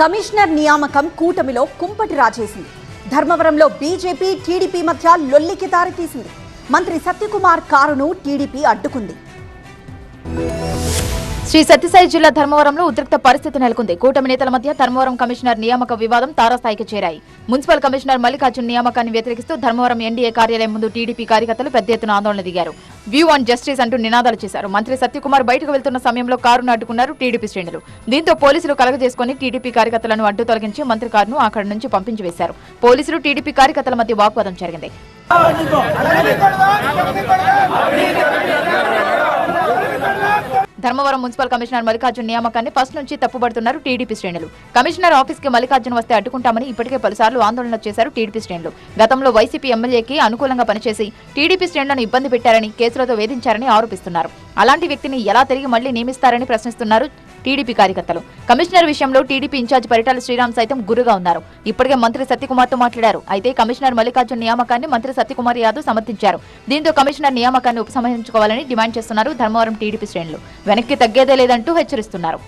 Commissioner నియామకం కూటమిలో కుంపటి రాజేసింది. ధర్మవరంలో బీజేపీ టీడీపీ మధ్య లొల్లికి దారితీసింది. మంత్రి సత్యకుమార్ కారును టీడీపీ అడ్డుకుంది. శ్రీ సత్యసాయి జిల్లా ధర్మవరంలో ఉద్రిక్త పరిస్థితి నెలకొంది. కూటమి నేతల మధ్య ధర్మవరం కమిషనర్ నియామక వివాదం తారాస్థాయికి చేరాయి. మున్సిపల్ కమిషనర్ మల్లికార్జున్ నియామకాన్ని వ్యతిరేకిస్తూ ధర్మవరం ఎన్డీఏ కార్యాలయం ముందు టీడీపీ కార్యకర్తలు పెద్ద ఎత్తున ఆందోళన దిగారు. వ్యూ ఆన్ జస్టిస్ అంటూ నినాదాలు చేశారు. మంత్రి సత్యకుమార్ బయటకు వెళ్తున్న సమయంలో కారును అడ్డుకున్నారు టీడీపీ శ్రేణులు. దీంతో పోలీసులు కలగజేసుకుని టీడీపీ కార్యకర్తలను అడ్డు తొలగించి మంత్రి కారును అక్కడి నుంచి పంపించి వేశారు. పోలీసులు టీడీపీ కార్యకర్తల మధ్య వాగ్వాదం జరిగింది. ధర్మవరం మున్సిపల్ కమిషనర్ మల్లికార్జున్ నియామకాన్ని ఫస్ట్ నుంచి తప్పుబడుతున్నారు టీడీపీ శ్రేణులు. కమిషనర్ ఆఫీస్ కి మల్లికార్జున్ వస్తే అడ్డుకుంటామని ఇప్పటికే పలుసార్లు ఆందోళన చేశారు టీడీపీ శ్రేణులు. గతంలో వైసీపీ ఎమ్మెల్యేకి అనుకూలంగా పనిచేసి టీడీపీ శ్రేణులను ఇబ్బంది పెట్టారని, కేసులతో వేధించారని ఆరోపిస్తున్నారు. అలాంటి వ్యక్తిని ఎలా తిరిగి మళ్లీ నియమిస్తారని ప్రశ్నిస్తున్నారు టీడీపీ కార్యకర్తలు. కమిషనర్ విషయంలో టీడీపీ ఇన్ఛార్జ్ పరిటాల శ్రీరామ్ సైతం గురుగా ఉన్నారు. ఇప్పటికే మంత్రి సత్యకుమార్ తో మాట్లాడారు. అయితే కమిషనర్ మల్లికార్జున్ నియామకాన్ని మంత్రి సత్యకుమార్ యాదవ్ సమర్థించారు. దీంతో కమిషనర్ నియామకాన్ని ఉపసంహరించుకోవాలని డిమాండ్ చేస్తున్నారు ధర్మవరం టీడీపీ శ్రేణులు. వెనక్కి తగ్గేదే లేదంటూ హెచ్చరిస్తున్నారు.